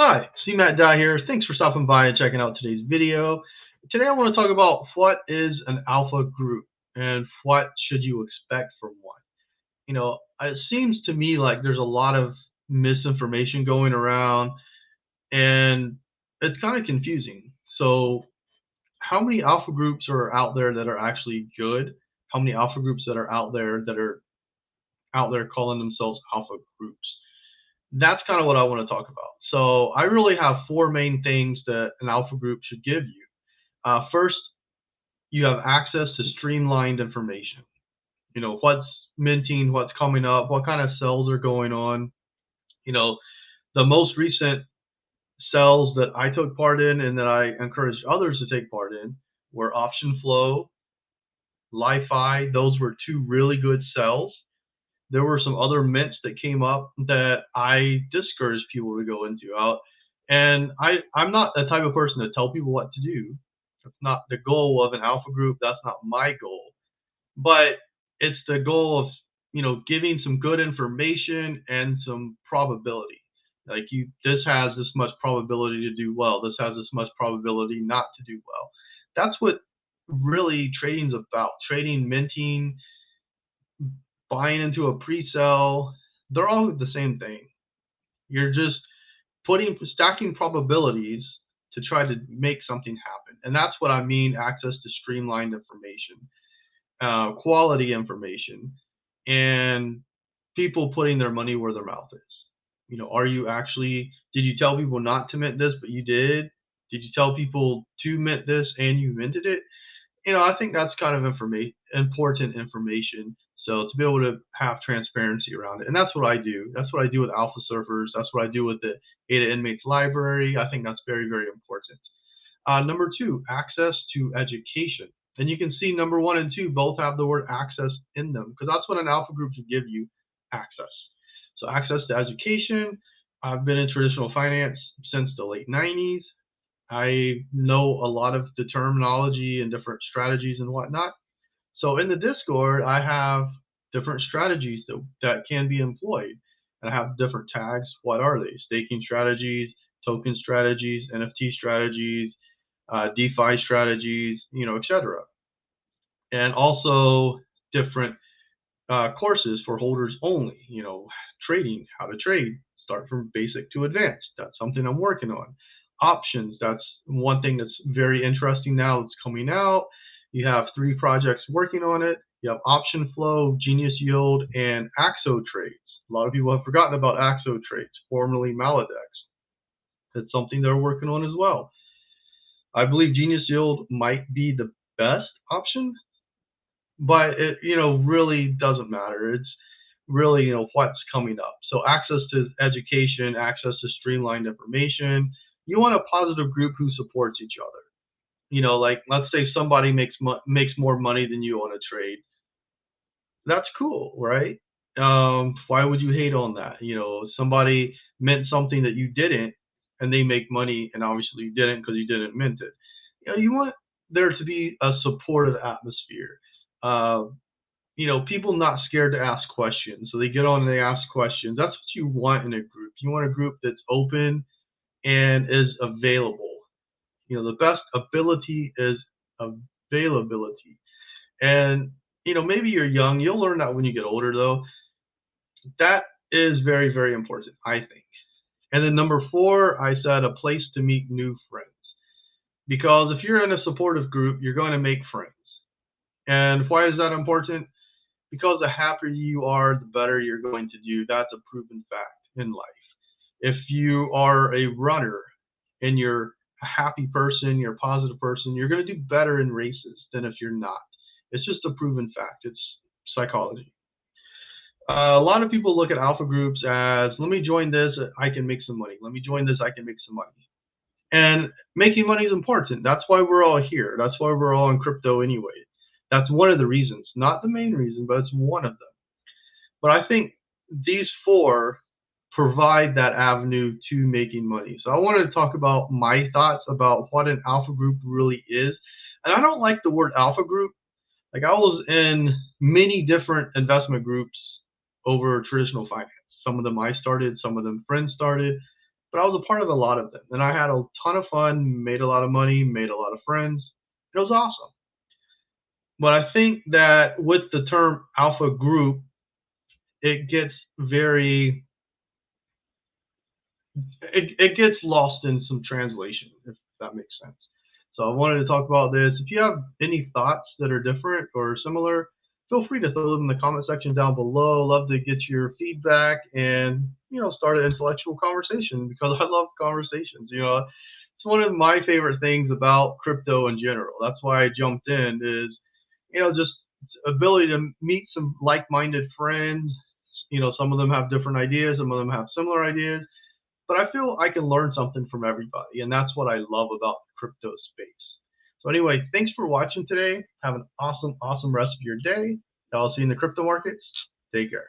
Hi, CMattDye here. Thanks for stopping by and checking out today's video. Today I want to talk about what is an alpha group and what should you expect from one. It seems to me like there's a lot of misinformation going around and it's kind of confusing. So, how many alpha groups are out there that are actually good? How many alpha groups that are out there calling themselves alpha groups? That's kind of what I want to talk about. So I really have four main things that an alpha group should give you. First, you have access to streamlined information. What's minting, what's coming up, what kind of sales are going on. You know, the most recent sales that I took part in and that I encouraged others to take part in were Option Flow, Li-Fi. Those were two really good sales. There were some other mints that came up that I discourage people to go into. I'm not the type of person to tell people what to do. That's not the goal of an alpha group. That's not my goal. But it's the goal of giving some good information and some probability. Like this has this much probability to do well. This has this much probability not to do well. That's what really trading's about. Trading, minting, buying into a pre-sale, they're all the same thing. You're just stacking probabilities to try to make something happen. And that's what I mean, access to streamlined information, quality information, and people putting their money where their mouth is. Did you tell people not to mint this, but you did? Did you tell people to mint this and you minted it? I think that's kind of important information. So to be able to have transparency around it, and that's what I do. That's what I do with alpha surfers. That's what I do with the ADA Inmates library. I think that's very, very important. Number two, access to education. And you can see number one and two both have the word access in them because that's what an alpha group should give you, access. So access to education. I've been in traditional finance since the late 90s. I know a lot of the terminology and different strategies and whatnot. So in the Discord, I have different strategies that can be employed. And I have different tags. What are they? Staking strategies, token strategies, NFT strategies, DeFi strategies, etc. And also different courses for holders only. Trading, how to trade, start from basic to advanced. That's something I'm working on. Options, that's one thing that's very interesting now that's coming out. You have 3 projects working on it. You have Option Flow, Genius Yield, and Axo Trades. A lot of people have forgotten about Axo Trades, formerly Maladex. That's something they're working on as well. I believe Genius Yield might be the best option, but it really doesn't matter. It's really what's coming up. So access to education, access to streamlined information. You want a positive group who supports each other. Like let's say somebody makes more money than you on a trade. That's cool, right? Why would you hate on that? Somebody meant something that you didn't, and they make money, and obviously you didn't because you didn't mint it. You want there to be a supportive atmosphere. People not scared to ask questions, so they get on and they ask questions. That's what you want in a group. You want a group that's open and is available. The best ability is availability. And maybe you're young, you'll learn that when you get older though. That is very, very important, I think. And then number 4, I said a place to meet new friends. Because if you're in a supportive group, you're going to make friends. And why is that important? Because the happier you are, the better you're going to do. That's a proven fact in life. If you are a runner and you're a happy person, you're a positive person, you're going to do better in races than if you're not. It's just a proven fact. It's psychology. A lot of people look at alpha groups as, let me join this, I can make some money. Let me join this, I can make some money. And making money is important. That's why we're all here. That's why we're all in crypto anyway. That's one of the reasons. Not the main reason, but it's one of them. But I think these 4 provide that avenue to making money. So I wanted to talk about my thoughts about what an alpha group really is. And I don't like the word alpha group. Like I was in many different investment groups over traditional finance. Some of them I started, some of them friends started. but I was a part of a lot of them, and I had a ton of fun, made a lot of money, made a lot of friends. It was awesome. But I think that with the term alpha group, it gets very it gets lost in some translation, if that makes sense. So I wanted to talk about this. If you have any thoughts that are different or similar, feel free to throw them in the comment section down below. Love to get your feedback and start an intellectual conversation because I love conversations. It's one of my favorite things about crypto in general. That's why I jumped in is just ability to meet some like-minded friends. Some of them have different ideas, some of them have similar ideas, but I feel I can learn something from everybody, and that's what I love about the crypto space. So anyway, thanks for watching today. Have an awesome, awesome rest of your day. I'll see you in the crypto markets. Take care.